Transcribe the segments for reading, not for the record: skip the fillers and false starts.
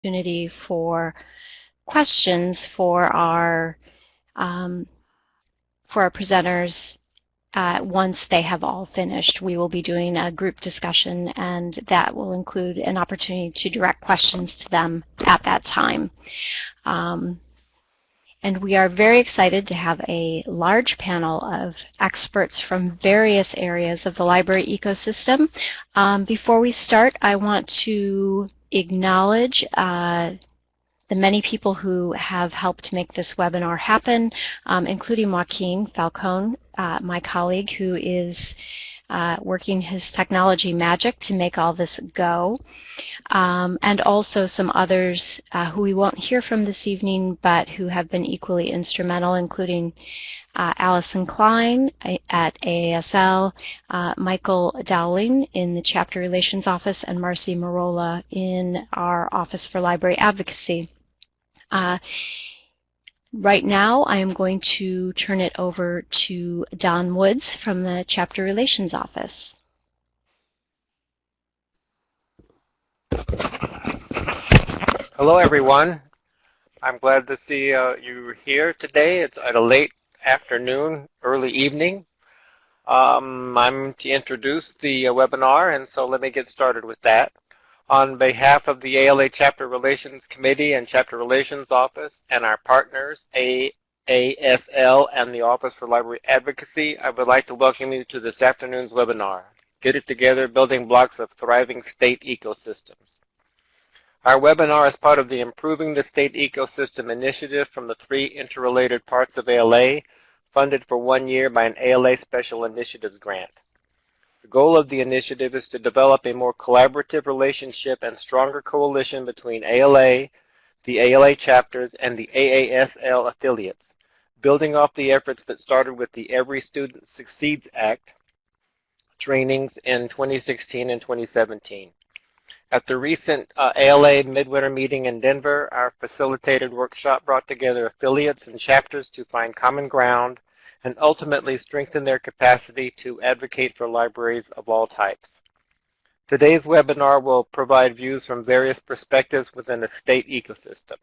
opportunity for questions for our presenters once they have all finished. We will be doing a group discussion, and that will include an opportunity to direct questions to them at that time. And we are very excited to have a large panel of experts from various areas of the library ecosystem. Before we start, I want to acknowledge the many people who have helped make this webinar happen, including Joaquin Falcone, my colleague, who is working his technology magic to make all this go, and also some others who we won't hear from this evening, but who have been equally instrumental, including Allison Klein at AASL, Michael Dowling in the Chapter Relations Office, and Marcy Marola in our Office for Library Advocacy. Right now, I am going to turn it over to Don Woods from the Chapter Relations Office. Hello, everyone. I'm glad to see you here today. It's at a late afternoon, early evening. I'm to introduce the webinar, and so let me get started with that. On behalf of the ALA Chapter Relations Committee and Chapter Relations Office and our partners, AASL and the Office for Library Advocacy, I would like to welcome you to this afternoon's webinar, Get It Together, Building Blocks of Thriving State Ecosystems. Our webinar is part of the Improving the State Ecosystem initiative from the 3 interrelated parts of ALA, funded for 1 year by an ALA Special Initiatives grant. The goal of the initiative is to develop a more collaborative relationship and stronger coalition between ALA, the ALA chapters, and the AASL affiliates, building off the efforts that started with the Every Student Succeeds Act trainings in 2016 and 2017. At the recent ALA Midwinter meeting in Denver, our facilitated workshop brought together affiliates and chapters to find common ground and ultimately strengthen their capacity to advocate for libraries of all types. Today's webinar will provide views from various perspectives within the state ecosystem.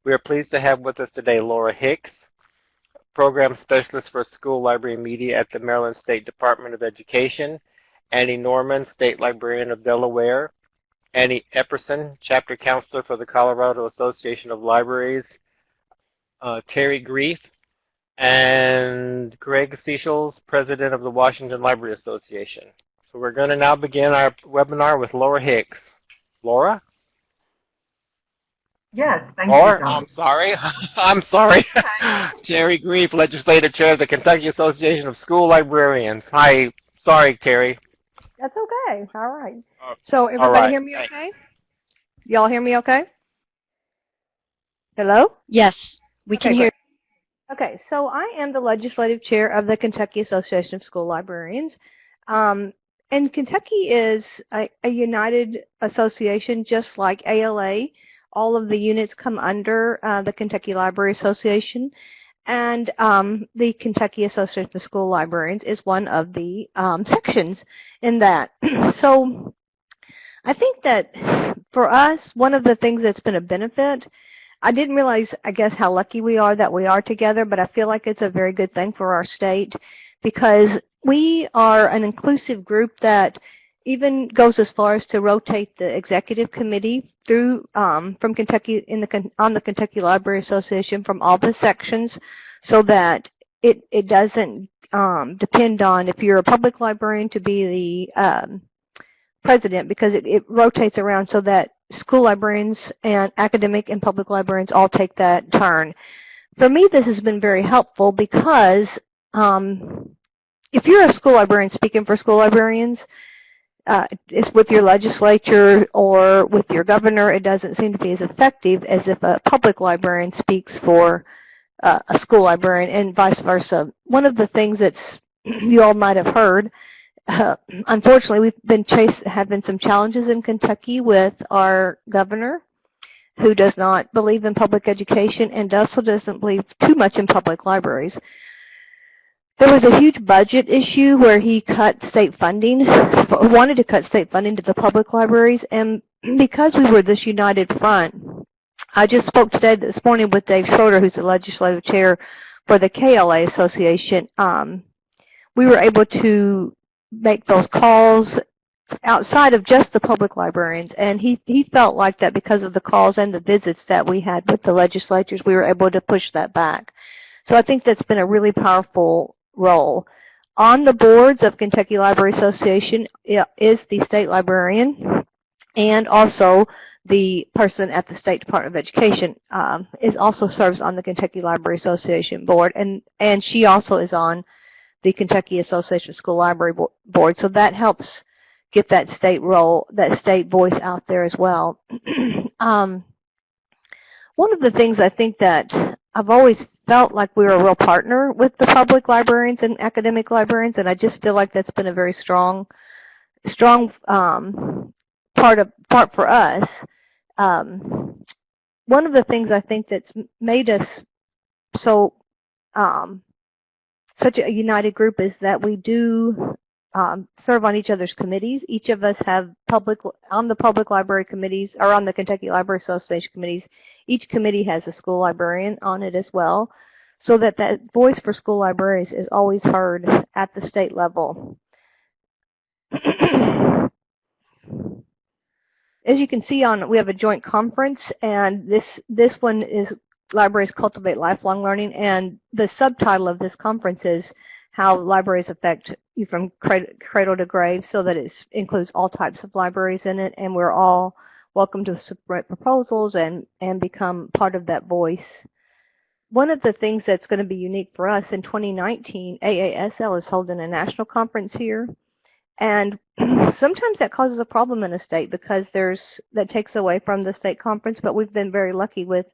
We are pleased to have with us today Laura Hicks, Program Specialist for School Library Media at the Maryland State Department of Education, Annie Norman, State Librarian of Delaware, Annie Epperson, Chapter Counselor for the Colorado Association of Libraries, Terry Grief, and Greg Seychelles, President of the Washington Library Association. So we're going to now begin our webinar with Laura Hicks. Laura? Yes, thank you. John. I'm sorry. Terry Grief, Legislative Chair of the Kentucky Association of School Librarians. Hi. Sorry, Terry. That's okay. All right. So everybody hear me okay? Y'all hear me okay? Hello? Yes, we can hear. Okay, so I am the legislative chair of the Kentucky Association of School Librarians. And Kentucky is a united association just like ALA. All of the units come under the Kentucky Library Association. And the Kentucky Association of School Librarians is one of the sections in that. So I think that for us, one of the things that's been a benefit, I didn't realize, I guess, how lucky we are that we are together, but I feel like it's a very good thing for our state because we are an inclusive group that even goes as far as to rotate the executive committee through from Kentucky on the Kentucky Library Association from all the sections, so that it doesn't depend on if you're a public librarian to be the president, because it rotates around so that school librarians and academic and public librarians all take that turn. For me, this has been very helpful because if you're a school librarian speaking for school librarians, it's with your legislature or with your governor, it doesn't seem to be as effective as if a public librarian speaks for a school librarian, and vice versa. One of the things that's you all might have heard, unfortunately, have been some challenges in Kentucky with our governor, who does not believe in public education and also doesn't believe too much in public libraries. There was a huge budget issue where he cut state funding, wanted to cut state funding to the public libraries, and because we were this united front, I just spoke this morning with Dave Schroeder, who's the legislative chair for the KLA Association. We were able to make those calls outside of just the public librarians, and he felt like that because of the calls and the visits that we had with the legislatures, we were able to push that back. So I think that's been a really powerful role. On the boards of Kentucky Library Association is the state librarian, and also the person at the State Department of Education is also serves on the Kentucky Library Association board, and she also is on the Kentucky Association of School Library Board. So that helps get that state role, that state voice out there as well. One of the things I think that I've always felt like we were a real partner with the public librarians and academic librarians, and I just feel like that's been a very strong part for us. One of the things I think that's made us so such a united group is that we do serve on each other's committees. Each of us have on the public library committees, or on the Kentucky Library Association committees. Each committee has a school librarian on it as well, so that voice for school libraries is always heard at the state level. As you can see, we have a joint conference, and this one is Libraries Cultivate Lifelong Learning, and the subtitle of this conference is How Libraries Affect You from Cradle to Grave, so that it includes all types of libraries in it, and we're all welcome to submit proposals and become part of that voice. One of the things that's going to be unique for us in 2019, AASL is holding a national conference here, and sometimes that causes a problem in a state because that takes away from the state conference, but we've been very lucky with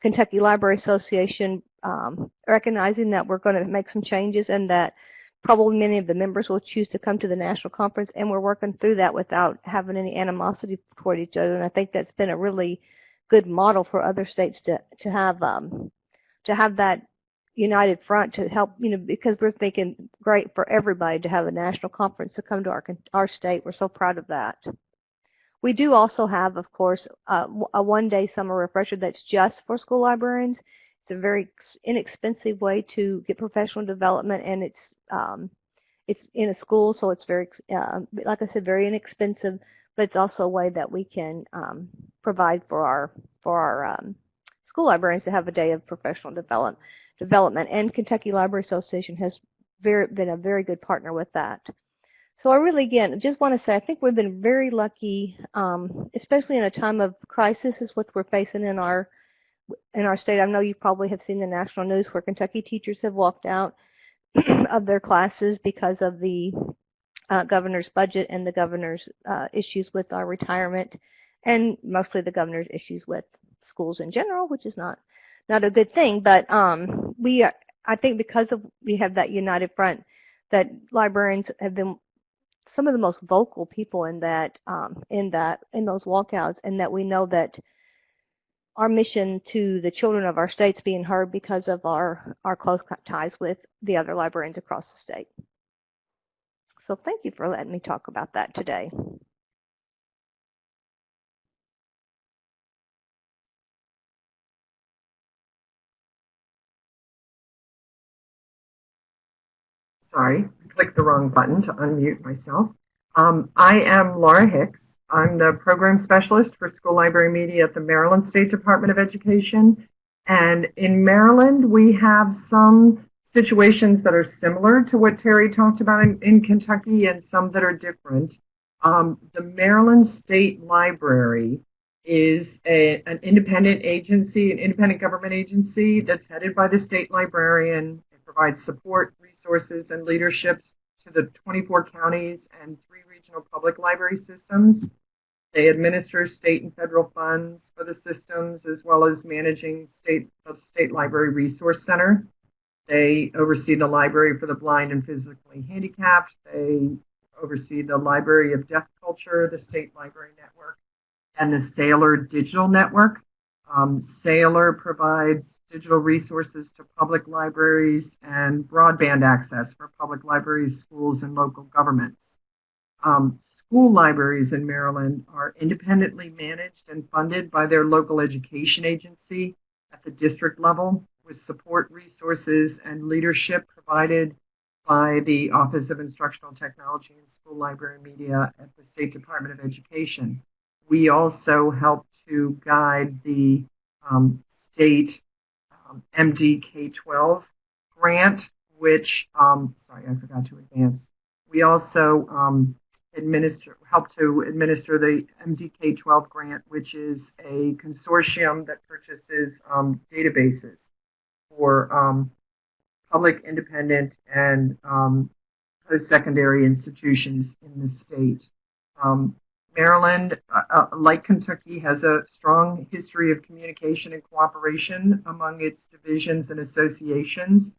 Kentucky Library Association recognizing that we're going to make some changes and that probably many of the members will choose to come to the national conference, and we're working through that without having any animosity toward each other. And I think that's been a really good model for other states to have that united front to help, because we're thinking great for everybody to have a national conference to come to our state. We're so proud of that. We do also have, of course, a one-day summer refresher that's just for school librarians. It's a very inexpensive way to get professional development, and it's in a school, so it's very, like I said, very inexpensive. But it's also a way that we can provide for our school librarians to have a day of professional development. And Kentucky Library Association has been a very good partner with that. So I really, again, just want to say I think we've been very lucky, especially in a time of crisis, is what we're facing in our state. I know you probably have seen the national news where Kentucky teachers have walked out of their classes because of the governor's budget and the governor's issues with our retirement, and mostly the governor's issues with schools in general, which is not a good thing. But I think because we have that united front, that librarians have been some of the most vocal people in those walkouts, and that we know that our mission to the children of our state's being heard because of our close ties with the other librarians across the state. So thank you for letting me talk about that today. Sorry, I clicked the wrong button to unmute myself. I am Laura Hicks. I'm the program specialist for school library media at the Maryland State Department of Education. And in Maryland, we have some situations that are similar to what Terry talked about in Kentucky, and some that are different. The Maryland State Library is an independent agency, an independent government agency that's headed by the state librarian. It provides support, resources, and leaderships to the 24 counties and 3 regional public library systems. They administer state and federal funds for the systems, as well as managing the State Library Resource Center. They oversee the Library for the Blind and Physically Handicapped. They oversee the Library of Deaf Culture, the State Library Network, and the Sailor Digital Network. Sailor provides digital resources to public libraries and broadband access for public libraries, schools, and local governments. school libraries in Maryland are independently managed and funded by their local education agency at the district level, with support resources and leadership provided by the Office of Instructional Technology and School Library Media at the State Department of Education. We also help to guide the state MD K-12 grant, which, sorry, I forgot to advance. We also help to administer the MDK-12 grant, which is a consortium that purchases databases for public, independent, and post-secondary institutions in the state. Maryland, like Kentucky, has a strong history of communication and cooperation among its divisions and associations.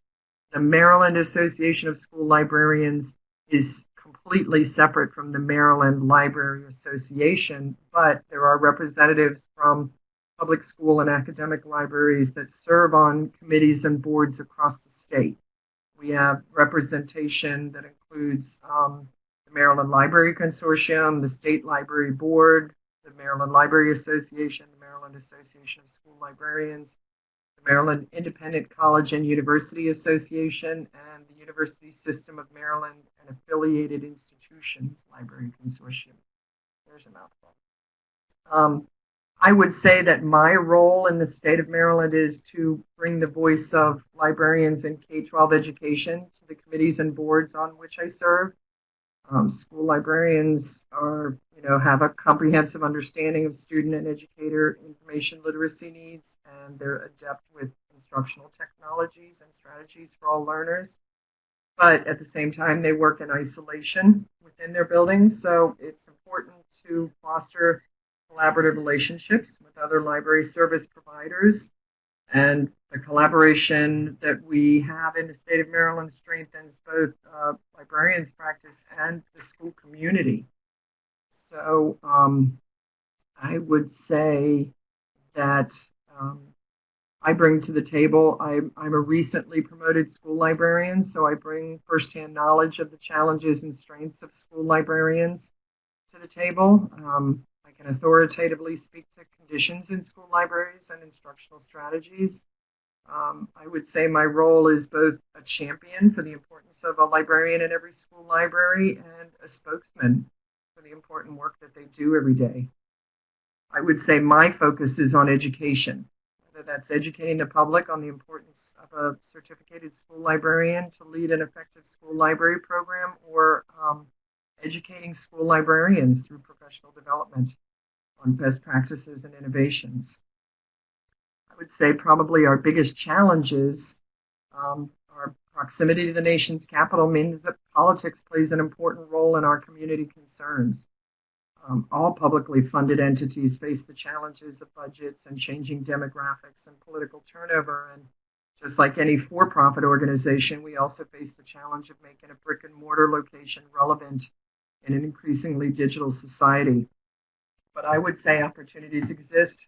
The Maryland Association of School Librarians is completely separate from the Maryland Library Association, but there are representatives from public school and academic libraries that serve on committees and boards across the state. We have representation that includes the Maryland Library Consortium, the State Library Board, the Maryland Library Association, the Maryland Association of School Librarians, the Maryland Independent College and University Association, and the University System of Maryland and Affiliated Institutions Library Consortium. There's a mouthful. I would say that my role in the state of Maryland is to bring the voice of librarians in K-12 education to the committees and boards on which I serve. School librarians have a comprehensive understanding of student and educator information literacy needs, and they're adept with instructional technologies and strategies for all learners. But at the same time, they work in isolation within their buildings, so it's important to foster collaborative relationships with other library service providers. And the collaboration that we have in the state of Maryland strengthens both librarians' practice and the school community. So I would say that I bring to the table, I'm a recently promoted school librarian, so I bring firsthand knowledge of the challenges and strengths of school librarians to the table. I can authoritatively speak to conditions in school libraries and instructional strategies. I would say my role is both a champion for the importance of a librarian in every school library and a spokesman for the important work that they do every day. I would say my focus is on education, whether that's educating the public on the importance of a certificated school librarian to lead an effective school library program, or educating school librarians through professional development on best practices and innovations. I would say probably our biggest challenges, our proximity to the nation's capital means that politics plays an important role in our community concerns. All publicly funded entities face the challenges of budgets and changing demographics and political turnover. And just like any for-profit organization, we also face the challenge of making a brick and mortar location relevant in an increasingly digital society. But I would say opportunities exist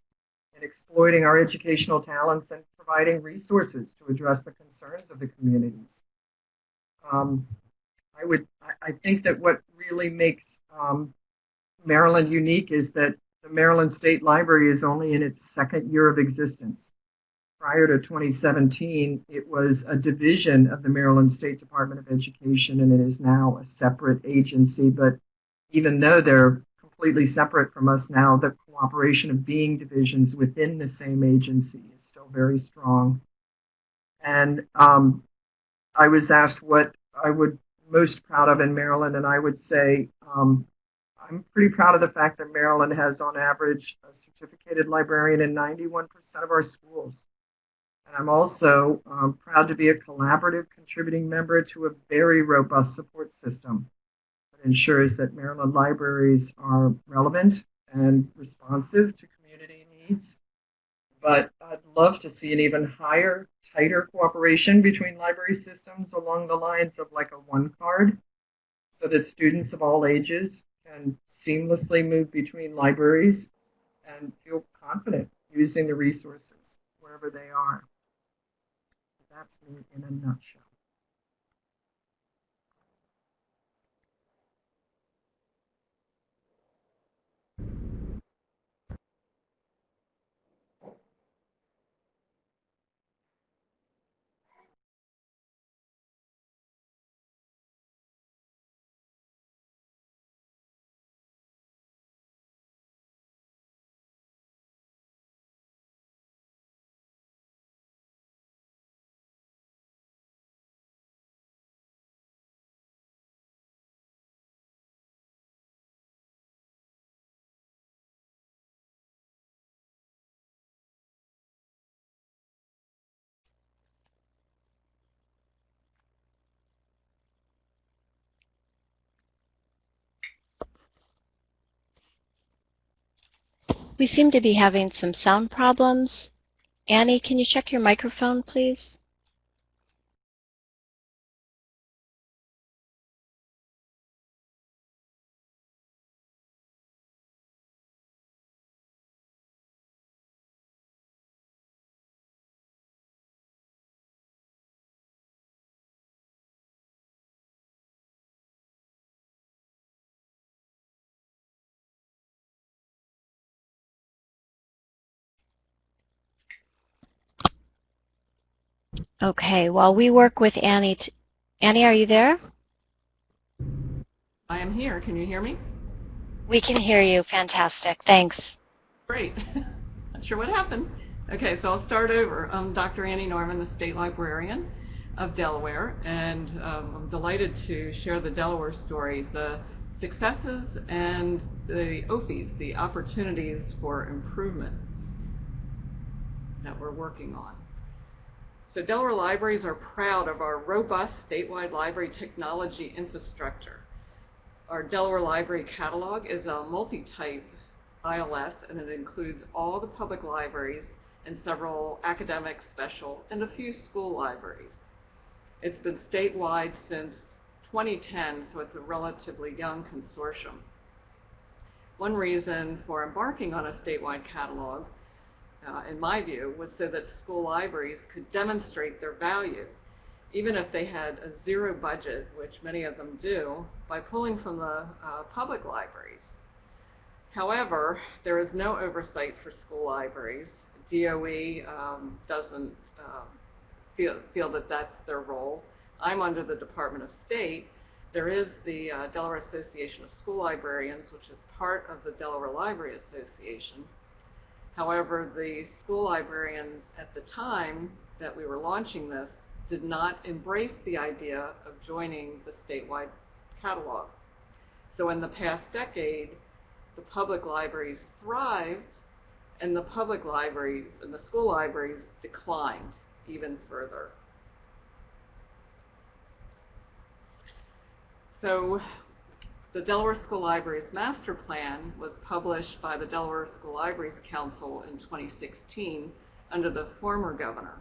in exploiting our educational talents and providing resources to address the concerns of the communities. I think that what really makes Maryland unique is that the Maryland State Library is only in its second year of existence. Prior to 2017, it was a division of the Maryland State Department of Education, and it is now a separate agency. But even though they're completely separate from us now, the cooperation of being divisions within the same agency is still very strong. And I was asked what I would most proud of in Maryland, and I would say I'm pretty proud of the fact that Maryland has, on average, a certificated librarian in 91% of our schools. And I'm also proud to be a collaborative contributing member to a very robust support system that ensures that Maryland libraries are relevant and responsive to community needs. But I'd love to see an even higher, tighter cooperation between library systems along the lines of like a one card, so that students of all ages can seamlessly move between libraries and feel confident using the resources wherever they are. That's me in a nutshell. We seem to be having some sound problems. Annie, can you check your microphone, please? Okay, while we work with Annie, Annie, are you there? I am here. Can you hear me? We can hear you. Fantastic. Thanks. Great. Not sure what happened. Okay, so I'll start over. I'm Dr. Annie Norman, the State Librarian of Delaware, and I'm delighted to share the Delaware story, the successes and the OFIs, the opportunities for improvement that we're working on. So Delaware libraries are proud of our robust statewide library technology infrastructure. Our Delaware Library Catalog is a multi-type ILS, and it includes all the public libraries and several academic, special, and a few school libraries. It's been statewide since 2010, so it's a relatively young consortium. One reason for embarking on a statewide catalog, in my view, was so that school libraries could demonstrate their value, even if they had a zero budget, which many of them do, by pulling from the public libraries. However, there is no oversight for school libraries. DOE doesn't feel that that's their role. I'm under the Department of State. There is the Delaware Association of School Librarians, which is part of the Delaware Library Association. However, the school librarians at the time that we were launching this did not embrace the idea of joining the statewide catalog. So in the past decade, the public libraries thrived, and the public libraries and the school libraries declined even further. So the Delaware School Libraries Master Plan was published by the Delaware School Libraries Council in 2016 under the former governor.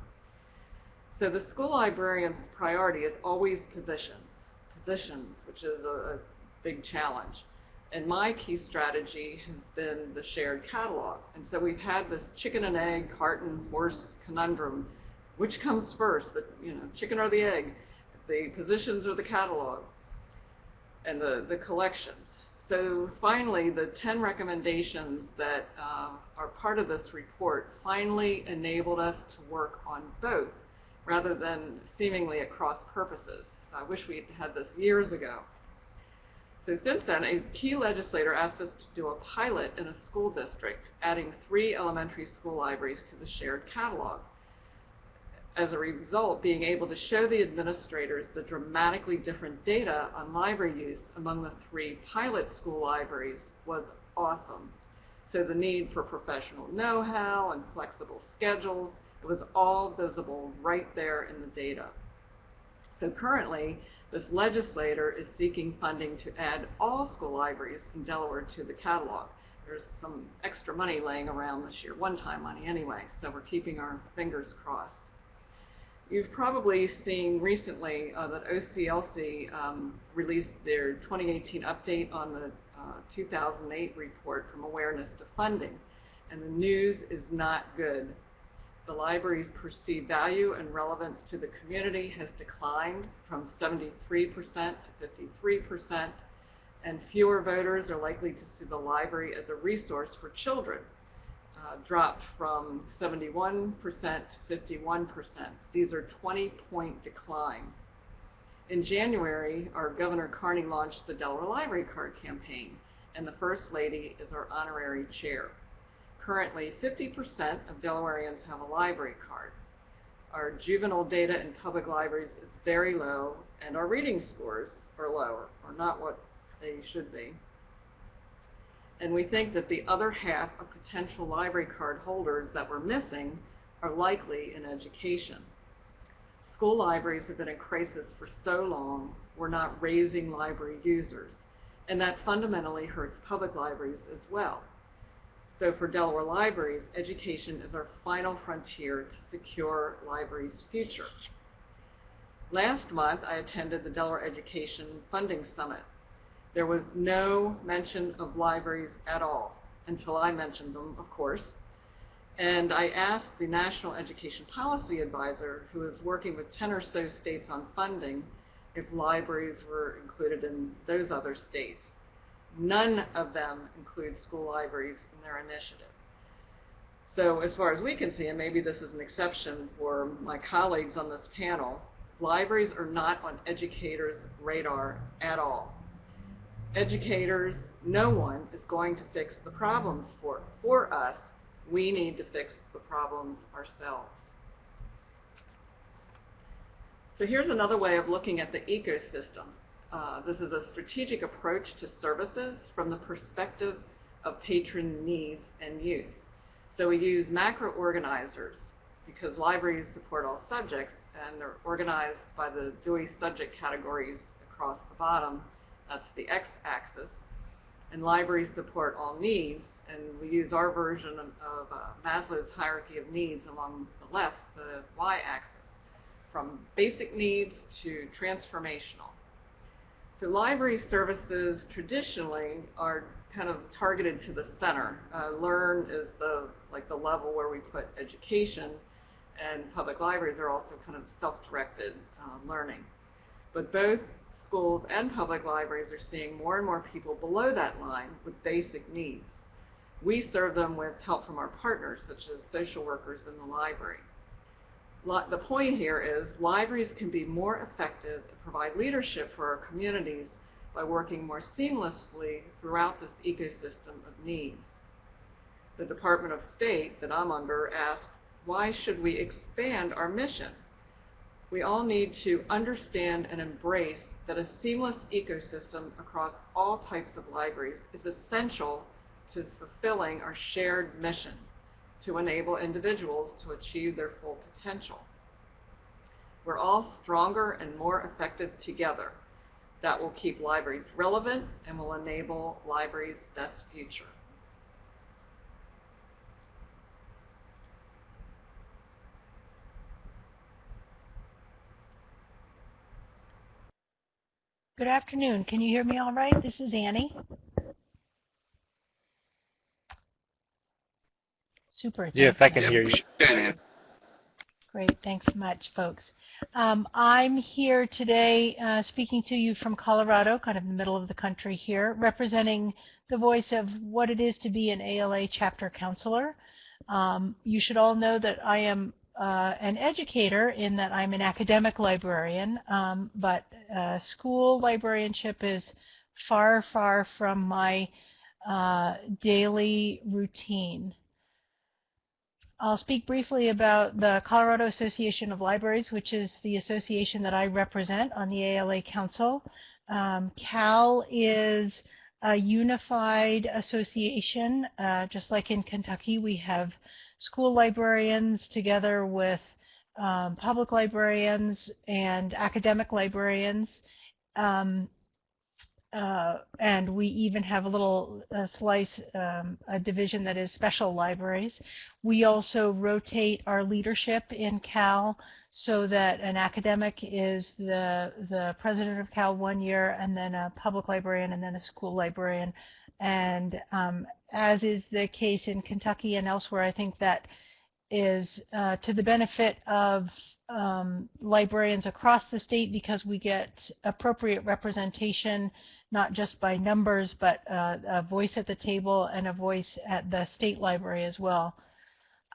So the school librarian's priority is always positions, which is a big challenge. And my key strategy has been the shared catalog. And so we've had this chicken and egg, cart and horse conundrum. Which comes first, the chicken or the egg, the positions or the catalog, and the collections. So finally, the 10 recommendations that are part of this report finally enabled us to work on both, rather than seemingly at cross purposes. I wish we had this years ago. So since then, a key legislator asked us to do a pilot in a school district, adding 3 elementary school libraries to the shared catalog. As a result, being able to show the administrators the dramatically different data on library use among the 3 pilot school libraries was awesome. So the need for professional know-how and flexible schedules, it was all visible right there in the data. So currently, this legislator is seeking funding to add all school libraries in Delaware to the catalog. There's some extra money laying around this year, one-time money anyway, so we're keeping our fingers crossed. You've probably seen recently that OCLC released their 2018 update on the 2008 report from awareness to funding, and the news is not good. The library's perceived value and relevance to the community has declined from 73% to 53%, and fewer voters are likely to see the library as a resource for children, dropped from 71% to 51%. These are 20-point declines. In January, our Governor Carney launched the Delaware Library Card campaign, and the First Lady is our honorary chair. Currently, 50% of Delawareans have a library card. Our juvenile data in public libraries is very low, and our reading scores are lower, or not what they should be. And we think that the other half of potential library card holders that we're missing are likely in education. School libraries have been in crisis for so long, we're not raising library users, and that fundamentally hurts public libraries as well. So for Delaware libraries, education is our final frontier to secure libraries' future. Last month, I attended the Delaware Education Funding Summit. There was no mention of libraries at all, until I mentioned them, of course. And I asked the National Education Policy Advisor, who is working with 10 or so states on funding, if libraries were included in those other states. None of them include school libraries in their initiative. So as far as we can see, and maybe this is an exception for my colleagues on this panel, libraries are not on educators' radar at all. Educators, no one is going to fix the problems for us. We need to fix the problems ourselves. So here's another way of looking at the ecosystem. This is a strategic approach to services from the perspective of patron needs and use. So we use macro organizers because libraries support all subjects, and they're organized by the Dewey subject categories across the bottom. That's the x-axis. And libraries support all needs, and we use our version of Maslow's hierarchy of needs along the left, the y-axis, from basic needs to transformational. So library services traditionally are kind of targeted to the center. Learn is the level where we put education, and public libraries are also kind of self-directed learning. But both schools and public libraries are seeing more and more people below that line with basic needs. We serve them with help from our partners, such as social workers in the library. The point here is libraries can be more effective and provide leadership for our communities by working more seamlessly throughout this ecosystem of needs. The Department of State that I'm under asks, why should we expand our mission? We all need to understand and embrace that a seamless ecosystem across all types of libraries is essential to fulfilling our shared mission to enable individuals to achieve their full potential. We're all stronger and more effective together. That will keep libraries relevant and will enable libraries' best future. Good afternoon. Can you hear me all right? This is Annie. Super. Yes, I can hear you. Great. Thanks much, folks. I'm here today speaking to you from Colorado, kind of in the middle of the country here, representing the voice of what it is to be an ALA chapter counselor. You should all know that I am an educator in that I'm an academic librarian, but school librarianship is far, far from my daily routine. I'll speak briefly about the Colorado Association of Libraries, which is the association that I represent on the ALA Council. CAL is a unified association. Just like in Kentucky, we have school librarians together with public librarians and academic librarians. And we even have a little a division that is special libraries. We also rotate our leadership in CAL so that an academic is the president of CAL 1 year, and then a public librarian, and then a school librarian. And as is the case in Kentucky and elsewhere, I think that is to the benefit of librarians across the state, because we get appropriate representation, not just by numbers, but a voice at the table and a voice at the state library as well.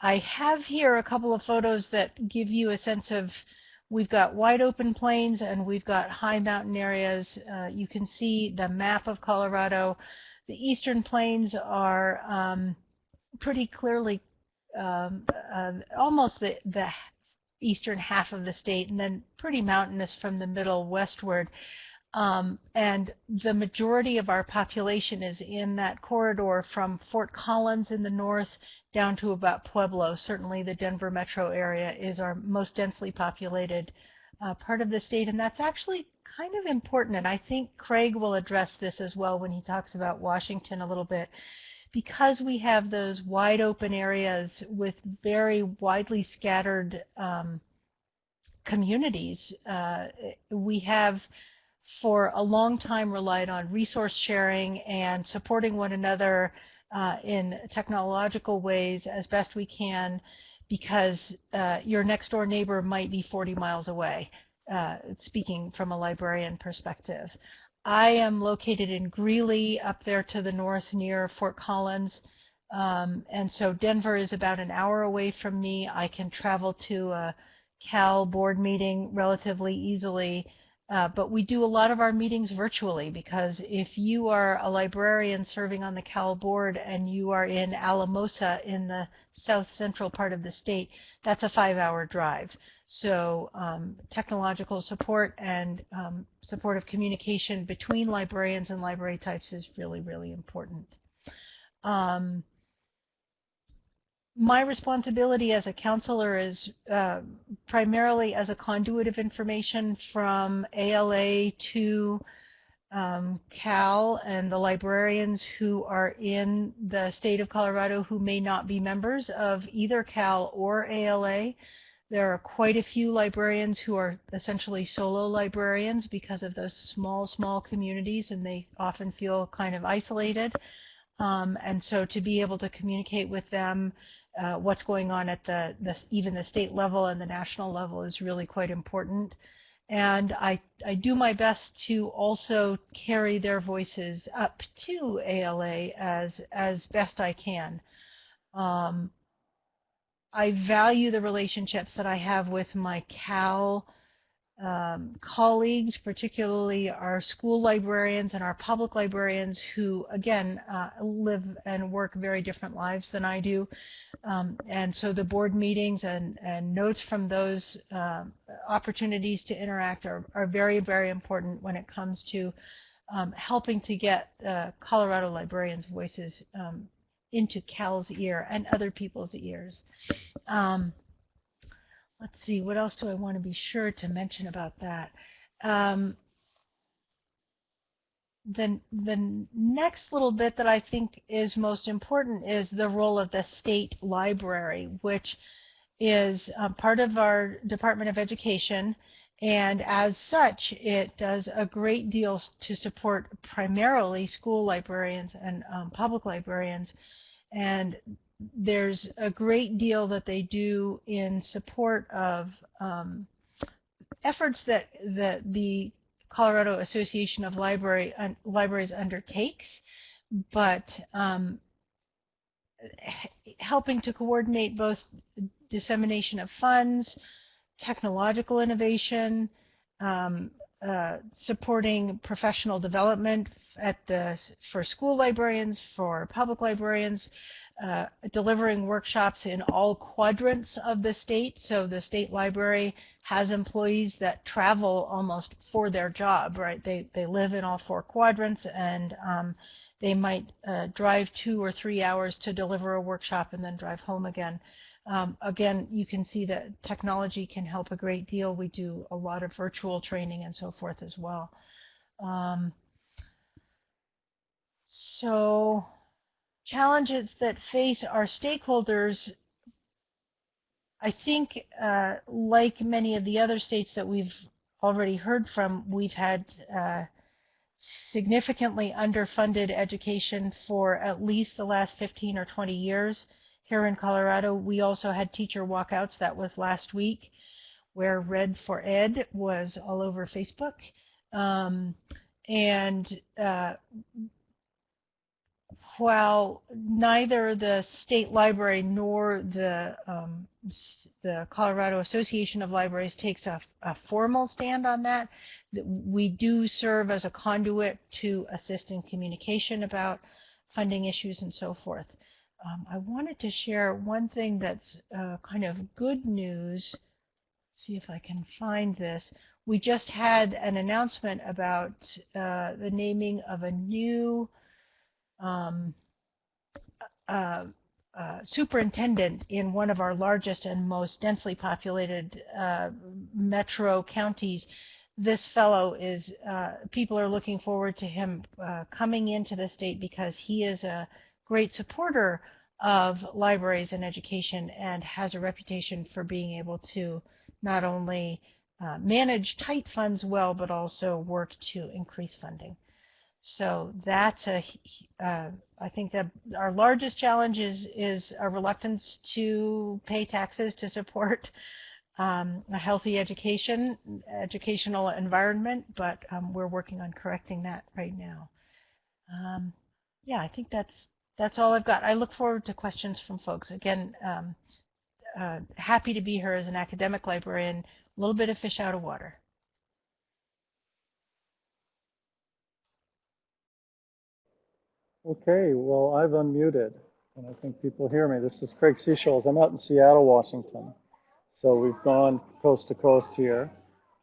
I have here a couple of photos that give you a sense of, we've got wide open plains and we've got high mountain areas. You can see the map of Colorado. The eastern plains are pretty clearly almost the eastern half of the state, and then pretty mountainous from the middle westward. And the majority of our population is in that corridor from Fort Collins in the north down to about Pueblo. Certainly the Denver metro area is our most densely populated part of the state, and that's actually kind of important, and I think Craig will address this as well when he talks about Washington a little bit. because we have those wide open areas with very widely scattered communities, we have for a long time relied on resource sharing and supporting one another in technological ways as best we can, because your next door neighbor might be 40 miles away, speaking from a librarian perspective. I am located in Greeley, up there to the north near Fort Collins, and so Denver is about an hour away from me. I can travel to a Cal board meeting relatively easily, but we do a lot of our meetings virtually, because if you are a librarian serving on the Cal board and you are in Alamosa in the south central part of the state, that's a 5-hour drive. So technological support and supportive communication between librarians and library types is really, really important. My responsibility as a counselor is primarily as a conduit of information from ALA to Cal and the librarians who are in the state of Colorado who may not be members of either Cal or ALA. There are quite a few librarians who are essentially solo librarians because of those small communities, and they often feel kind of isolated. And so to be able to communicate with them what's going on at even the state level and the national level is really quite important. And I do my best to also carry their voices up to ALA as best I can. I value the relationships that I have with my Cal colleagues, particularly our school librarians and our public librarians who, again, live and work very different lives than I do. And so the board meetings and notes from those opportunities to interact are very, very important when it comes to helping to get Colorado librarians' voices into Cal's ear and other people's ears. Let's see, what else do I want to be sure to mention about that? The next little bit that I think is most important is the role of the state library, which is part of our Department of Education, and as such it does a great deal to support primarily school librarians and public librarians. And there's a great deal that they do in support of efforts that the Colorado Association of Libraries undertakes, but helping to coordinate both dissemination of funds, technological innovation, supporting professional development for school librarians, for public librarians, delivering workshops in all quadrants of the state. So the state library has employees that travel almost for their job, right? They live in all 4 quadrants, and they might drive 2 or 3 hours to deliver a workshop and then drive home again. Again, you can see that technology can help a great deal. We do a lot of virtual training and so forth as well. So challenges that face our stakeholders, I think, like many of the other states that we've already heard from, we've had significantly underfunded education for at least the last 15 or 20 years. Here in Colorado, we also had teacher walkouts. That was last week, where Red for Ed was all over Facebook. While neither the state library nor the Colorado Association of Libraries takes a formal stand on that, we do serve as a conduit to assist in communication about funding issues and so forth. I wanted to share one thing that's kind of good news. See if I can find this. We just had an announcement about the naming of a new superintendent in one of our largest and most densely populated metro counties. This fellow is, people are looking forward to him coming into the state because he is a great supporter of libraries and education and has a reputation for being able to not only manage tight funds well, but also work to increase funding. So that's I think that our largest challenge is a reluctance to pay taxes to support a healthy educational environment, but we're working on correcting that right now. Yeah, I think that's all I've got. I look forward to questions from folks. Again, happy to be here as an academic librarian, a little bit of fish out of water. Okay, well, I've unmuted, and I think people hear me. This is Craig Seasholes. I'm out in Seattle, Washington. So we've gone coast to coast here,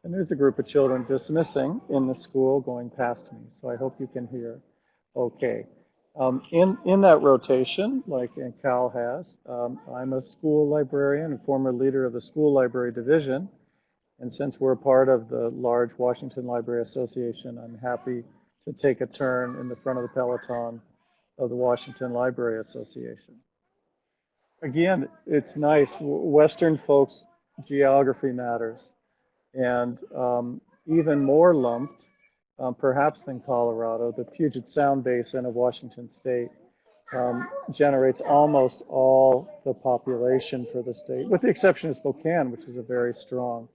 and there's a group of children dismissing in the school going past me, so I hope you can hear. Okay. In that rotation, like Cal has, I'm a school librarian and former leader of the school library division, and since we're a part of the large Washington Library Association, I'm happy to take a turn in the front of the peloton of the Washington Library Association. Again, it's nice. Western folks' geography matters, and even more lumped, perhaps than Colorado, the Puget Sound Basin of Washington State generates almost all the population for the state, with the exception of Spokane, which is a very strong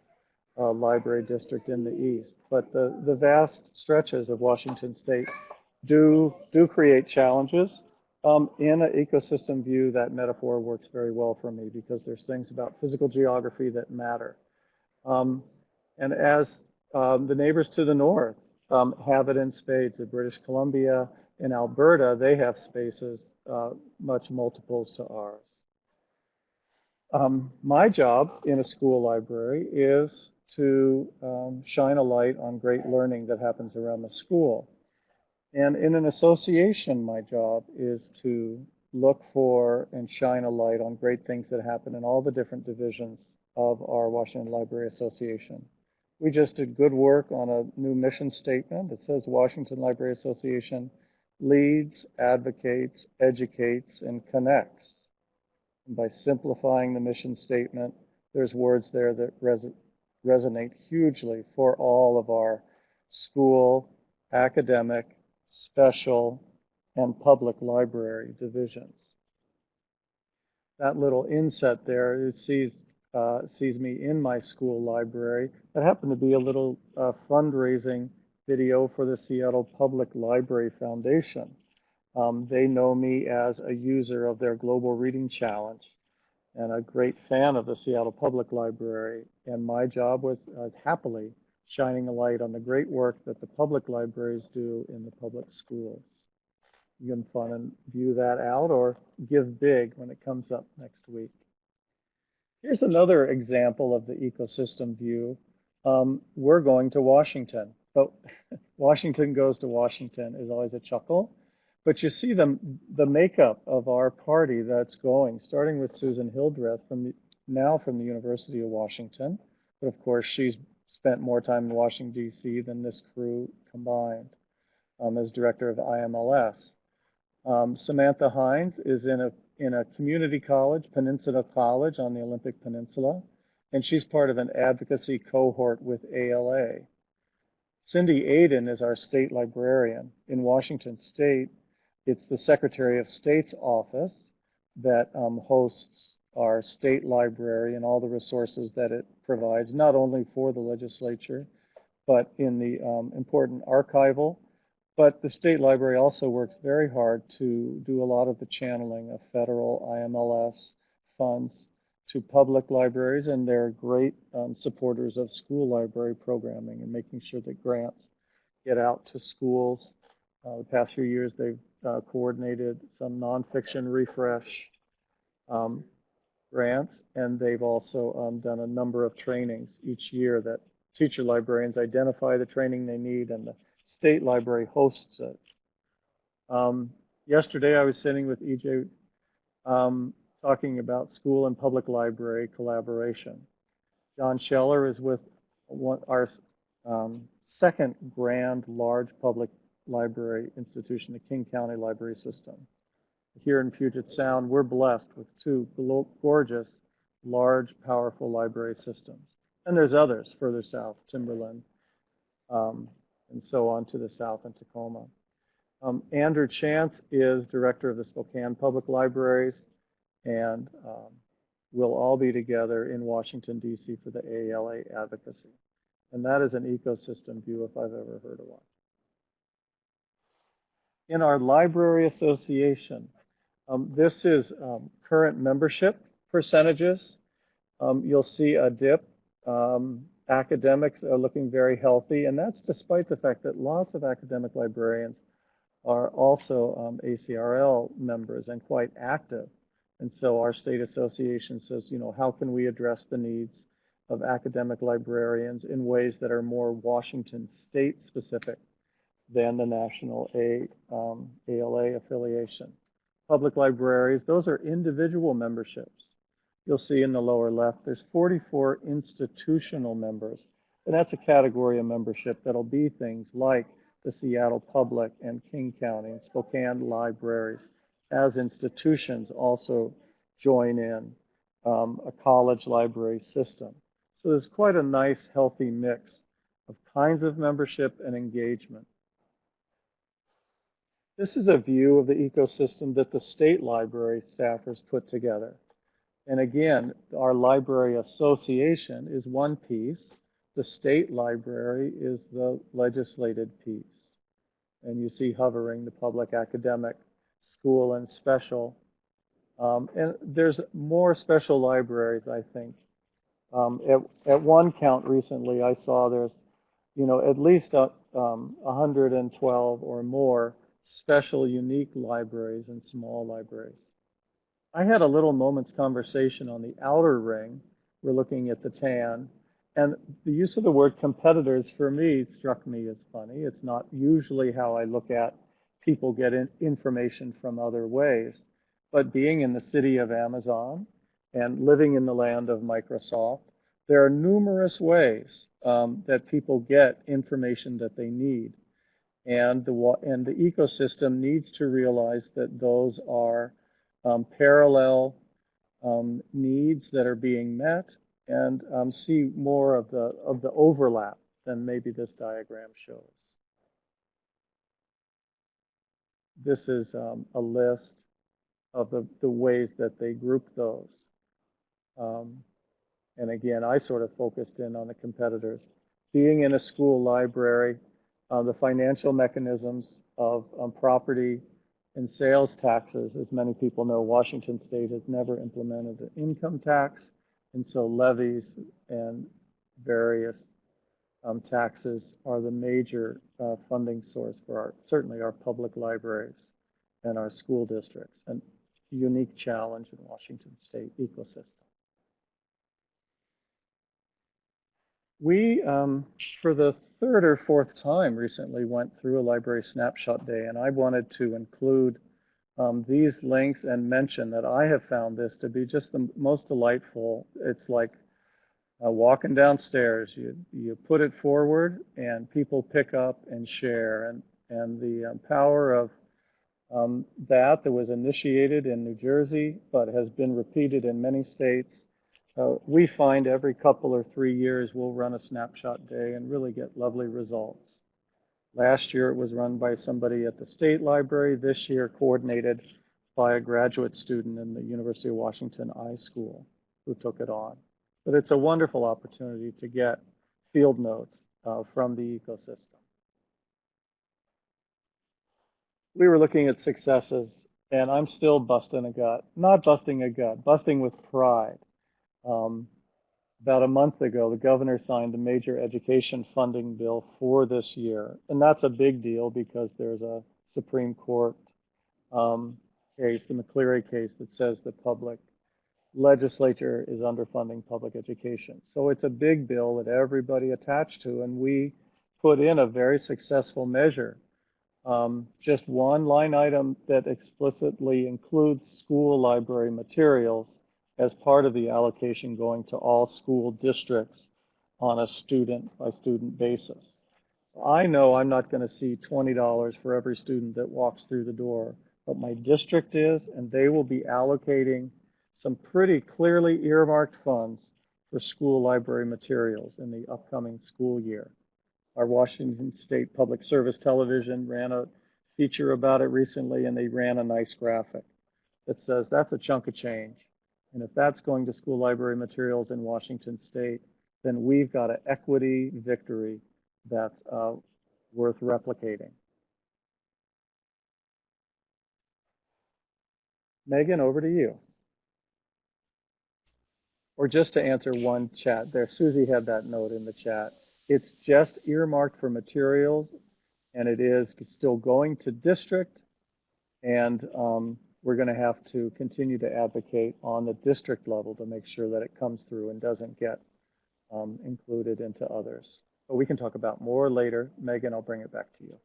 library district in the east. But the vast stretches of Washington State do create challenges. In an ecosystem view, that metaphor works very well for me because there's things about physical geography that matter. And as the neighbors to the north have it in spades, in British Columbia and Alberta, they have spaces much multiples to ours. My job in a school library is to shine a light on great learning that happens around the school. And in an association, my job is to look for and shine a light on great things that happen in all the different divisions of our Washington Library Association. We just did good work on a new mission statement that says Washington Library Association leads, advocates, educates, and connects. And by simplifying the mission statement, there's words there that resonate hugely for all of our school, academic, special, and public library divisions. That little inset there, it sees me in my school library. That happened to be a little fundraising video for the Seattle Public Library Foundation. They know me as a user of their Global Reading Challenge and a great fan of the Seattle Public Library. And my job was happily shining a light on the great work that the public libraries do in the public schools. You can fun and view that out or give big when it comes up next week. Here's another example of the ecosystem view. We're going to Washington, but Washington goes to Washington is always a chuckle. But you see the makeup of our party that's going, starting with Susan Hildreth from the University of Washington. But of course, she's spent more time in Washington, D.C. than this crew combined as director of IMLS. Samantha Hines is in a community college, Peninsula College on the Olympic Peninsula, and she's part of an advocacy cohort with ALA. Cindy Aiden is our state librarian. In Washington State, it's the Secretary of State's office that hosts our state library and all the resources that it provides, not only for the legislature, but in the important archival. But the state library also works very hard to do a lot of the channeling of federal IMLS funds to public libraries, and they're great supporters of school library programming and making sure that grants get out to schools. The past few years, they've coordinated some nonfiction refresh grants, and they've also done a number of trainings each year that teacher librarians identify the training they need, and the state library hosts it. Yesterday, I was sitting with EJ talking about school and public library collaboration. John Scheller is with our second grand large public library institution, the King County Library System. here in Puget Sound, we're blessed with two gorgeous, large, powerful library systems. And there's others further south, Timberland, and so on to the south in Tacoma. Andrew Chance is director of the Spokane Public Libraries, and we'll all be together in Washington, D.C. for the ALA Advocacy. And that is an ecosystem view if I've ever heard of one. In our library association, this is current membership percentages. You'll see a dip. Academics are looking very healthy, and that's despite the fact that lots of academic librarians are also ACRL members and quite active. And so our state association says, how can we address the needs of academic librarians in ways that are more Washington state specific than the national ALA affiliation. Public libraries, those are individual memberships. You'll see in the lower left, there's 44 institutional members. And that's a category of membership that'll be things like the Seattle Public and King County and Spokane libraries as institutions also join in a college library system. So there's quite a nice, healthy mix of kinds of membership and engagement. This is a view of the ecosystem that the state library staffers put together. And again, our library association is one piece. The state library is the legislated piece. And you see hovering the public, academic, school, and special. And there's more special libraries, I think. At one count recently, I saw there's, at least 112 or more special, unique libraries and small libraries. I had a little moment's conversation on the outer ring. We're looking at the tan. And the use of the word competitors for me struck me as funny. It's not usually how I look at people get information from other ways. But being in the city of Amazon and living in the land of Microsoft, there are numerous ways that people get information that they need. And the ecosystem needs to realize that those are parallel needs that are being met, and see more of the overlap than maybe this diagram shows. This is a list of the ways that they group those. And again, I sort of focused in on the competitors. Being in a school library, the financial mechanisms of property and sales taxes. As many people know, Washington State has never implemented an income tax, and so levies and various taxes are the major funding source for certainly our public libraries and our school districts, and a unique challenge in Washington State ecosystem. We, for the third or fourth time recently, went through a library snapshot day, and I wanted to include these links and mention that I have found this to be just the most delightful. It's like walking downstairs. You put it forward, and people pick up and share, and the power of that was initiated in New Jersey, but has been repeated in many states. We find every couple or 3 years we'll run a snapshot day and really get lovely results. Last year it was run by somebody at the State Library. This year coordinated by a graduate student in the University of Washington iSchool who took it on. But it's a wonderful opportunity to get field notes from the ecosystem. We were looking at successes, and I'm still busting a gut. Not busting a gut, busting with pride. About a month ago, the governor signed a major education funding bill for this year. And that's a big deal because there's a Supreme Court case, the McCleary case, that says the public legislature is underfunding public education. So it's a big bill that everybody attached to, and we put in a very successful measure. Just one line item that explicitly includes school library materials as part of the allocation going to all school districts on a student-by-student basis. I know I'm not going to see $20 for every student that walks through the door what my district is, and they will be allocating some pretty clearly earmarked funds for school library materials in the upcoming school year. Our Washington State Public Service Television ran a feature about it recently, and they ran a nice graphic that says that's a chunk of change. And if that's going to school library materials in Washington State, then we've got an equity victory that's worth replicating. Megan, over to you. Or just to answer one chat there, Susie had that note in the chat. It's just earmarked for materials, and it is still going to district, and we're going to have to continue to advocate on the district level to make sure that it comes through and doesn't get included into others. But we can talk about more later. Megan, I'll bring it back to you.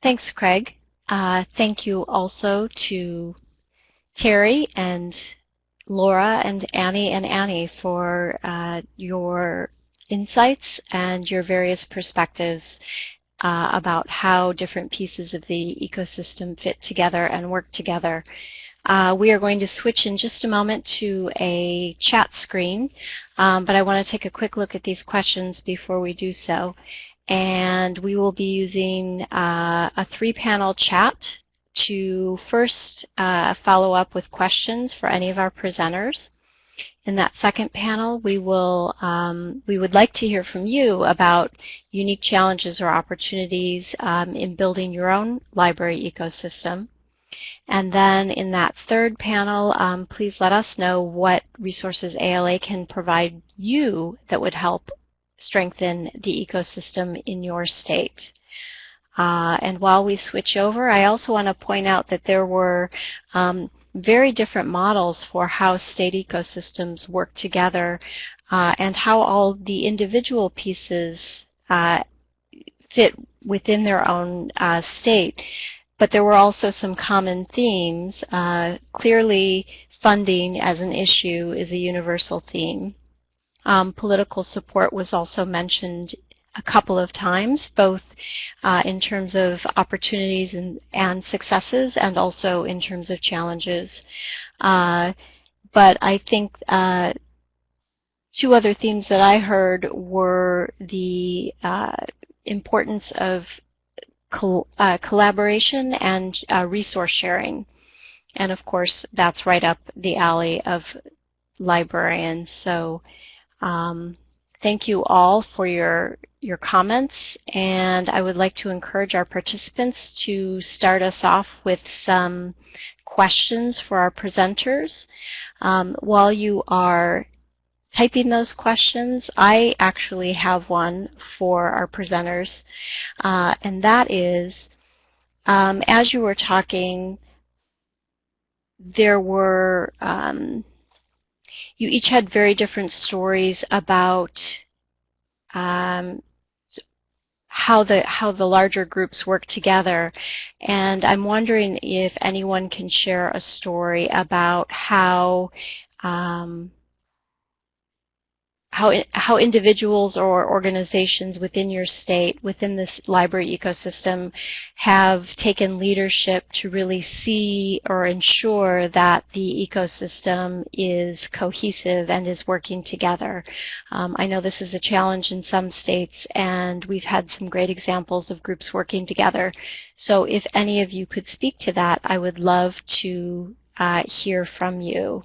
Thanks, Craig. Thank you also to Terry and Laura and Annie for your insights and your various perspectives about how different pieces of the ecosystem fit together and work together. We are going to switch in just a moment to a chat screen, but I want to take a quick look at these questions before we do so. And we will be using a three-panel chat to first follow up with questions for any of our presenters. In that second panel, we would like to hear from you about unique challenges or opportunities in building your own library ecosystem. And then in that third panel, please let us know what resources ALA can provide you that would help strengthen the ecosystem in your state. And while we switch over, I also want to point out that there were very different models for how state ecosystems work together and how all the individual pieces fit within their own state. But there were also some common themes. Clearly, funding as an issue is a universal theme. Political support was also mentioned a couple of times, both in terms of opportunities and successes, and also in terms of challenges. But I think two other themes that I heard were the importance of collaboration and resource sharing. And of course, that's right up the alley of librarians. So thank you all for your comments, and I would like to encourage our participants to start us off with some questions for our presenters. While you are typing those questions, I actually have one for our presenters, and that is, as you were talking, there were you each had very different stories about how the larger groups work together, and I'm wondering if anyone can share a story about how individuals or organizations within your state, within this library ecosystem, have taken leadership to really see or ensure that the ecosystem is cohesive and is working together. I know this is a challenge in some states, and we've had some great examples of groups working together. So if any of you could speak to that, I would love to hear from you.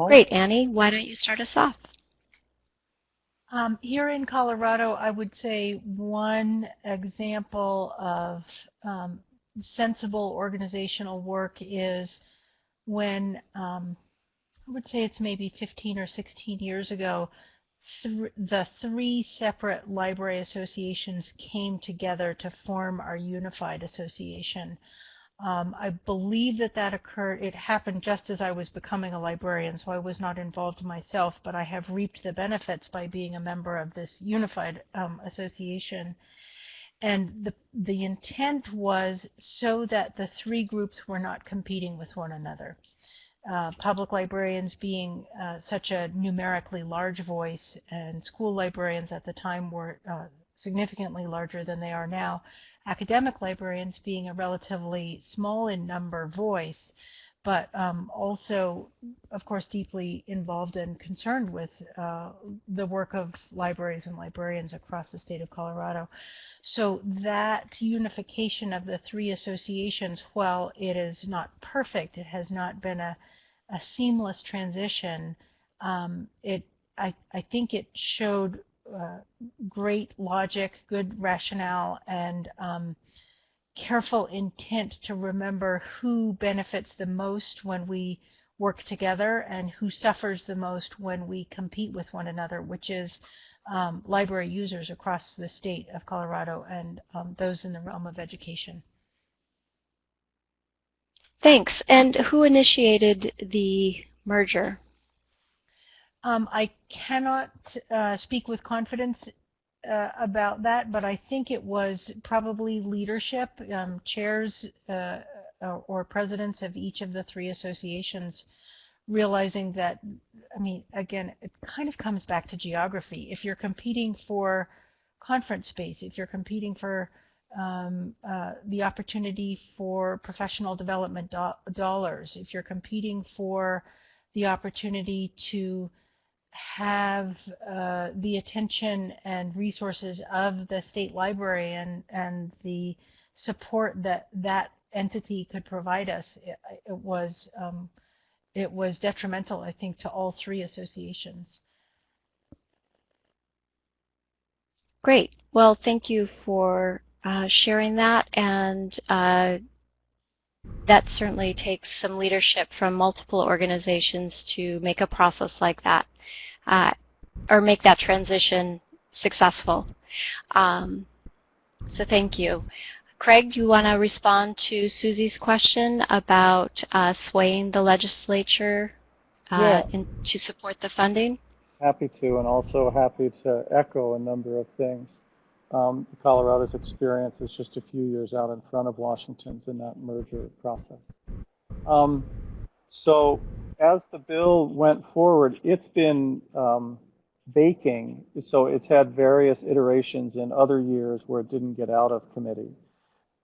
Great, Annie. Why don't you start us off? Here in Colorado, I would say one example of sensible organizational work is when, I would say it's maybe 15 or 16 years ago, the three separate library associations came together to form our unified association. I believe that occurred, it happened just as I was becoming a librarian, so I was not involved myself, but I have reaped the benefits by being a member of this unified association. And the intent was so that the three groups were not competing with one another. public librarians being such a numerically large voice, and school librarians at the time were significantly larger than they are now, academic librarians being a relatively small in number voice, but also, of course, deeply involved and concerned with the work of libraries and librarians across the state of Colorado. So that unification of the three associations, while it is not perfect, it has not been a seamless transition. I think it showed great logic, good rationale, and careful intent to remember who benefits the most when we work together and who suffers the most when we compete with one another, which is library users across the state of Colorado and those in the realm of education. Thanks. And who initiated the merger? I cannot speak with confidence about that, but I think it was probably leadership, chairs or presidents of each of the three associations realizing that, I mean, again, it kind of comes back to geography. If you're competing for conference space, if you're competing for the opportunity for professional development dollars, if you're competing for the opportunity to have the attention and resources of the state library and the support that that entity could provide us, it was detrimental, I think, to all three associations. Great. Well, thank you for sharing that, and that certainly takes some leadership from multiple organizations to make a process like that, or make that transition successful. So thank you. Craig, do you want to respond to Susie's question about swaying the legislature to support the funding? Happy to, and also happy to echo a number of things. Colorado's experience is just a few years out in front of Washington's in that merger process. So as the bill went forward, it's been baking, so it's had various iterations in other years where it didn't get out of committee.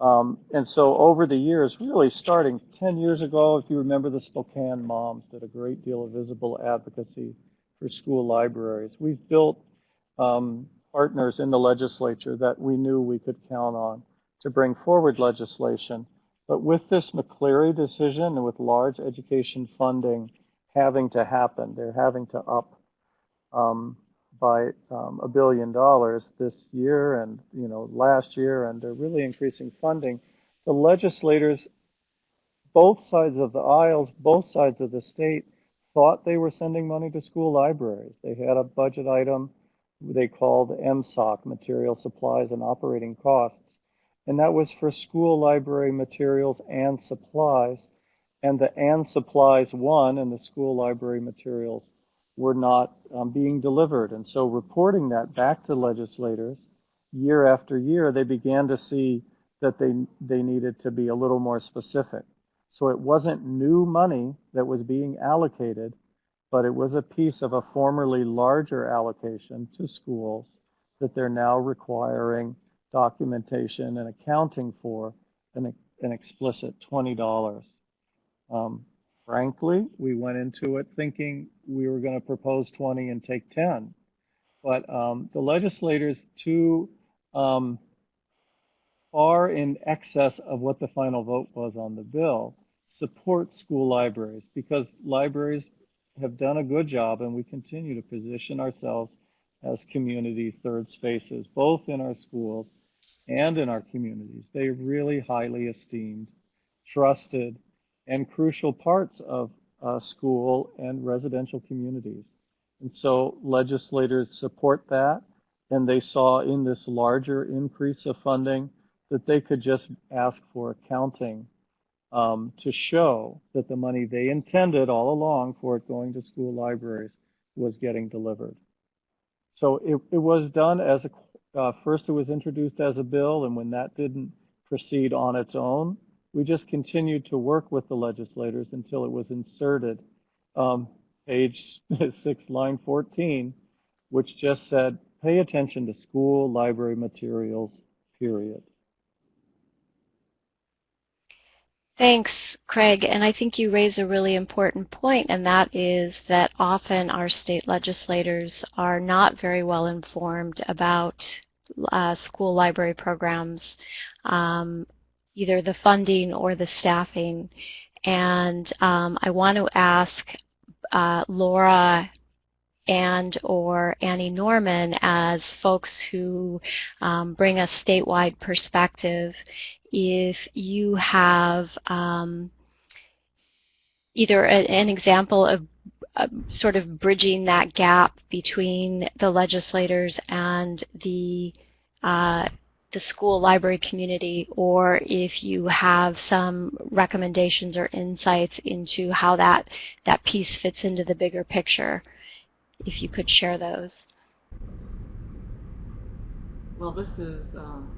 And so over the years, really starting 10 years ago, if you remember, the Spokane moms did a great deal of visible advocacy for school libraries. We've built partners in the legislature that we knew we could count on to bring forward legislation. But with this McCleary decision and with large education funding having to happen, they're having to up by $1 billion this year and last year, and they're really increasing funding. The legislators, both sides of the aisles, both sides of the state, thought they were sending money to school libraries. They had a budget item they called MSOC, Material Supplies and Operating Costs, and that was for school library materials and supplies. And the and supplies won, and the school library materials were not being delivered. And so reporting that back to legislators year after year, they began to see that they needed to be a little more specific. So it wasn't new money that was being allocated, but it was a piece of a formerly larger allocation to schools that they're now requiring documentation and accounting for an explicit $20. Frankly, we went into it thinking we were going to propose 20 and take 10. But the legislators, too far in excess of what the final vote was on the bill, support school libraries, because libraries have done a good job, and we continue to position ourselves as community third spaces, both in our schools and in our communities. They are really highly esteemed, trusted, and crucial parts of school and residential communities. And so legislators support that, and they saw in this larger increase of funding that they could just ask for accounting to show that the money they intended all along for it going to school libraries was getting delivered. So it was done as first it was introduced as a bill, and when that didn't proceed on its own, we just continued to work with the legislators until it was inserted, page 6, line 14, which just said, pay attention to school library materials, period. Thanks, Craig. And I think you raise a really important point, and that is that often our state legislators are not very well informed about school library programs, either the funding or the staffing. And I want to ask Laura and or Annie Norman, as folks who bring a statewide perspective, if you have either an example of sort of bridging that gap between the legislators and the school library community, or if you have some recommendations or insights into how that piece fits into the bigger picture, if you could share those. Well, this is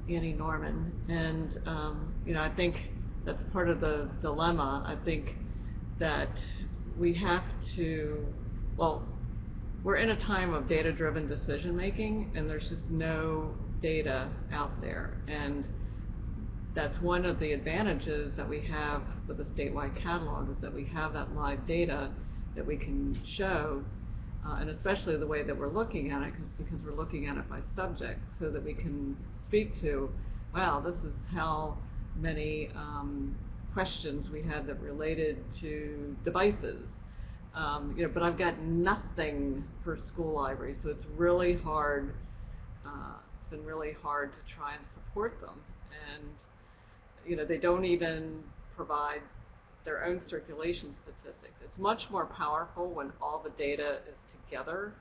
Annie Norman, and I think that's part of the dilemma. I think that we have to, well, we're in a time of data-driven decision making, and there's just no data out there, and that's one of the advantages that we have with the statewide catalog, is that we have that live data that we can show. And especially the way that we're looking at it, because we're looking at it by subject, so that we can speak to, wow, this is how many questions we had that related to devices. But I've got nothing for school libraries, so it's really hard. It's been really hard to try and support them, and they don't even provide their own circulation statistics. It's much more powerful when all the data is together,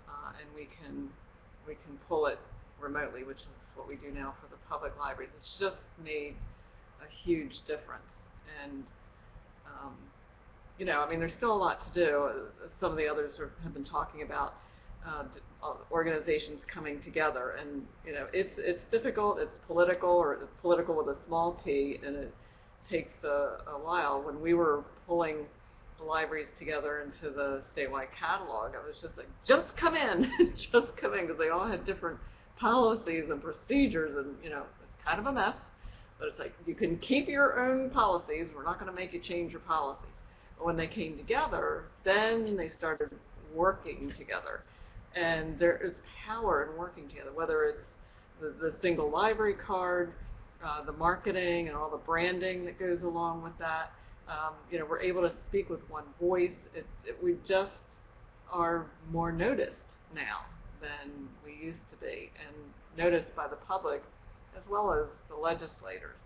and we can pull it remotely, which is what we do now for the public libraries. It's just made a huge difference, and there's still a lot to do. Some of the others have been talking about organizations coming together, and it's difficult. It's political, or political with a small p, and it takes a while. When we were pulling the libraries together into the statewide catalog, I was just like, just come in, just come in, because they all had different policies and procedures, and it's kind of a mess. But it's like, you can keep your own policies. We're not going to make you change your policies. But when they came together, then they started working together, and there is power in working together. Whether it's the single library card, the marketing and all the branding that goes along with that. We're able to speak with one voice. We just are more noticed now than we used to be, and noticed by the public as well as the legislators.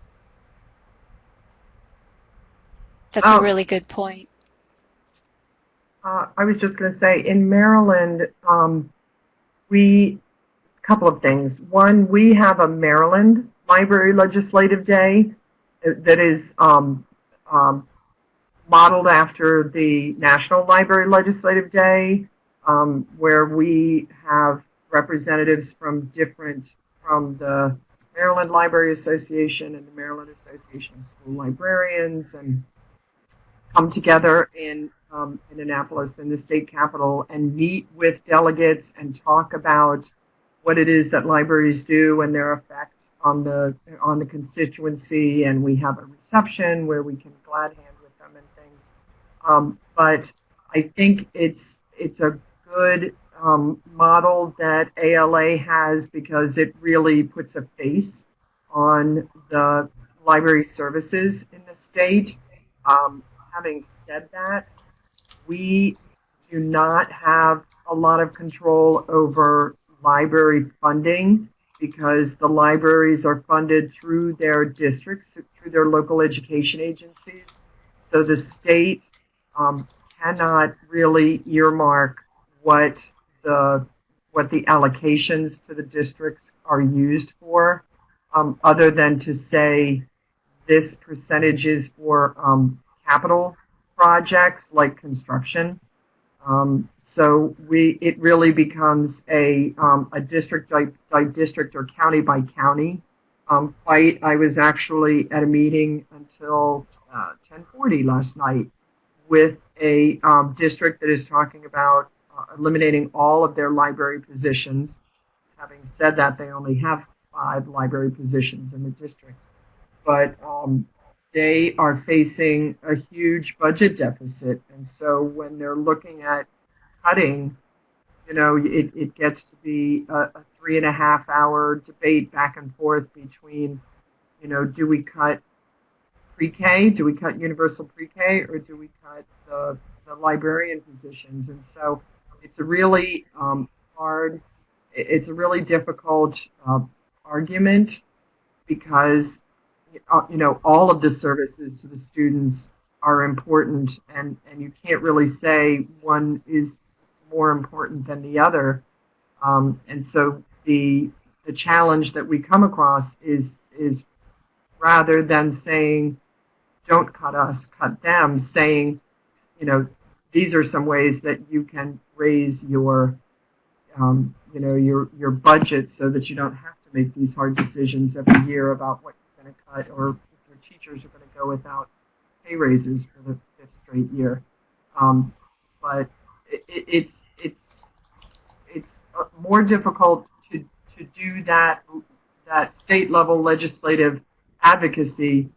That's a really good point. I was just going to say, in Maryland, a couple of things. One, we have a Maryland Library Legislative Day that is modeled after the National Library Legislative Day, where we have representatives from the Maryland Library Association and the Maryland Association of School Librarians, and come together in Annapolis, in the state capitol, and meet with delegates and talk about what it is that libraries do and their effect on the constituency. And we have a reception where we can glad hand with them and things. But I think it's a good model that ALA has, because it really puts a face on the library services in the state. Having said that, we do not have a lot of control over library funding, because the libraries are funded through their districts, through their local education agencies. So the state cannot really earmark what the allocations to the districts are used for, other than to say this percentage is for capital projects like construction. So it really becomes a district by district or county by county fight. I was actually at a meeting until 10:40 last night with a district that is talking about eliminating all of their library positions. Having said that, they only have 5 library positions in the district. But they are facing a huge budget deficit. And so when they're looking at cutting, it gets to be a 3.5-hour debate back and forth between, do we cut pre-K, do we cut universal pre-K, or do we cut the librarian positions? And so it's a really hard, it's a really difficult argument because, all of the services to the students are important, and you can't really say one is more important than the other. And so the challenge that we come across is rather than saying, don't cut us, cut them, saying, these are some ways that you can raise your, your budget so that you don't have to make these hard decisions every year about what you're going to cut, or if your teachers are going to go without pay raises for the 5th straight year. But it's more difficult to do that state level legislative advocacy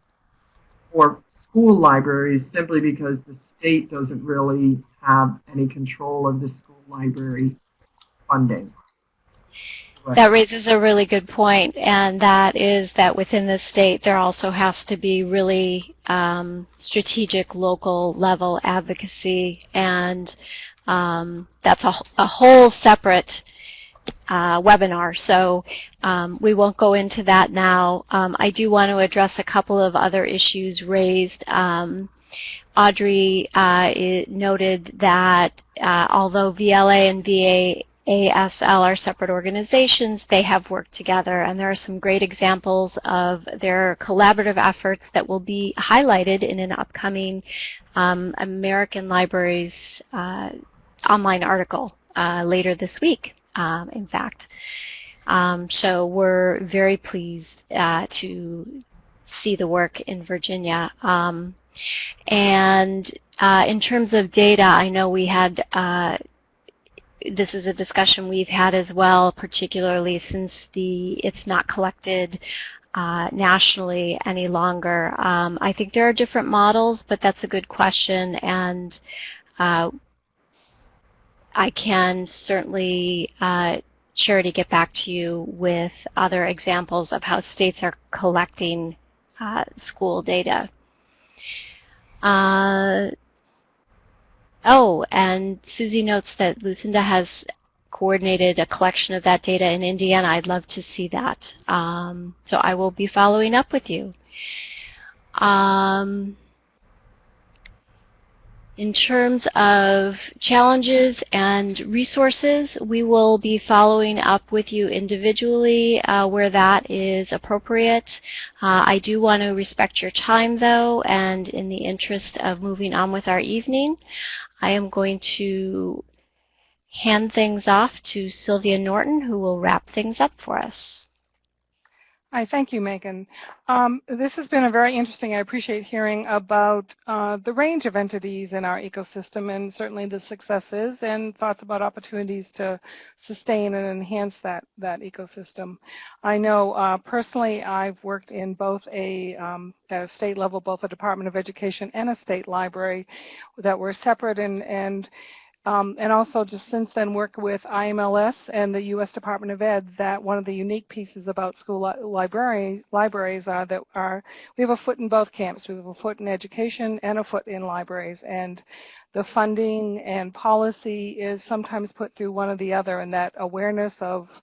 for school libraries simply because the state doesn't really have any control of the school library funding. That raises a really good point, and that is that within the state there also has to be really strategic local level advocacy, and that's a whole separate webinar, so we won't go into that now. I do want to address a couple of other issues raised. Audrey noted that although VLA and VASL are separate organizations, they have worked together, and there are some great examples of their collaborative efforts that will be highlighted in an upcoming American Libraries online article later this week, in fact. So we're very pleased to see the work in Virginia. And in terms of data, I know we had, this is a discussion we've had as well, particularly since it's not collected nationally any longer. I think there are different models, but that's a good question, and I can certainly, Charity, get back to you with other examples of how states are collecting school data. Oh, and Susie notes that Lucinda has coordinated a collection of that data in Indiana. I'd love to see that. So I will be following up with you. In terms of challenges and resources, we will be following up with you individually where that is appropriate. I do want to respect your time, though, and in the interest of moving on with our evening, I am going to hand things off to Sylvia Norton, who will wrap things up for us. Hi, thank you, Megan. This has been a very interesting. I appreciate hearing about the range of entities in our ecosystem, and certainly the successes and thoughts about opportunities to sustain and enhance that ecosystem. I know personally I've worked in both at a state level, both a Department of Education and a state library that were separate, and also just since then work with IMLS and the U.S. Department of Ed, that one of the unique pieces about school libraries are that we have a foot in both camps. We have a foot in education and a foot in libraries, and the funding and policy is sometimes put through one or the other, and that awareness of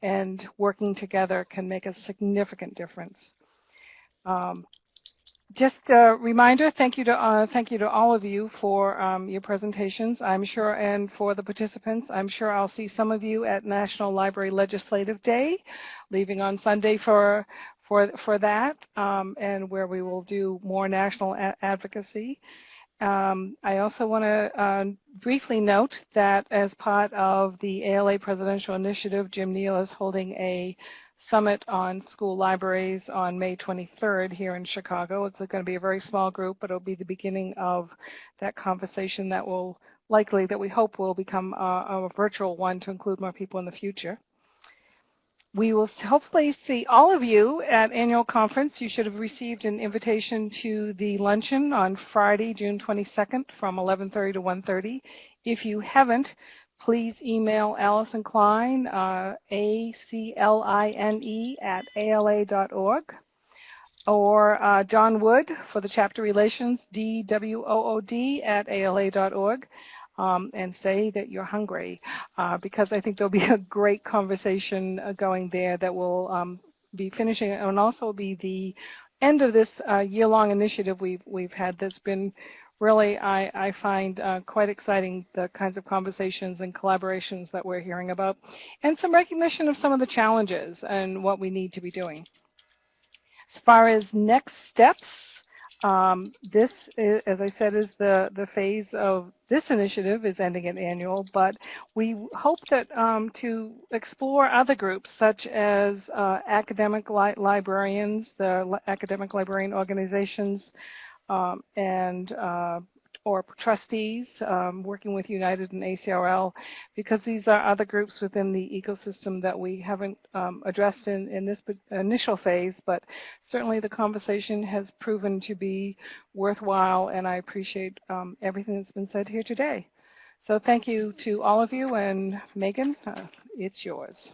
and working together can make a significant difference. Just a reminder, thank you to all of you for your presentations. I'm sure, and for the participants, I'm sure I'll see some of you at National Library Legislative Day, leaving on Sunday for that, and where we will do more national advocacy. I also want to briefly note that as part of the ALA Presidential Initiative, Jim Neal is holding a summit on school libraries on May 23rd here in Chicago. It's going to be a very small group, but it'll be the beginning of that conversation that will likely, that we hope will become a virtual one to include more people in the future. We will hopefully see all of you at annual conference. You should have received an invitation to the luncheon on Friday, June 22nd from 11:30 to 1:30. If you haven't, please email Allison Klein, ACLINE@ala.org, or John Wood for the chapter relations, DWOOD@ala.org. And say that you're hungry, because I think there'll be a great conversation going there that will be finishing and also be the end of this year-long initiative we've had that's been really, I find quite exciting, the kinds of conversations and collaborations that we're hearing about, and some recognition of some of the challenges and what we need to be doing. As far as next steps, this, as I said, is the phase of this initiative is ending at annual, but we hope that to explore other groups such as academic librarians, the academic librarian organizations, and or trustees working with United and ACRL, because these are other groups within the ecosystem that we haven't addressed in this initial phase, but certainly the conversation has proven to be worthwhile, and I appreciate everything that's been said here today. So thank you to all of you, and Megan, it's yours.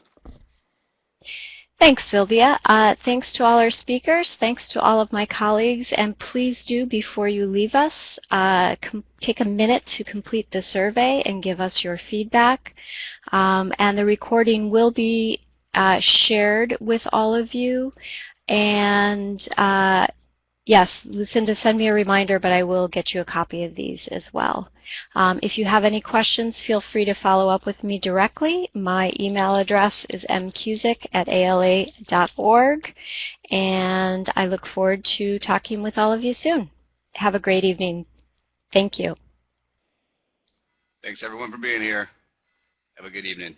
Thanks, Sylvia. Thanks to all our speakers. Thanks to all of my colleagues. And please do, before you leave us, take a minute to complete the survey and give us your feedback. And the recording will be shared with all of you. And yes, Lucinda, send me a reminder, but I will get you a copy of these as well. If you have any questions, feel free to follow up with me directly. My email address is mcusick@ala.org, and I look forward to talking with all of you soon. Have a great evening. Thank you. Thanks, everyone, for being here. Have a good evening.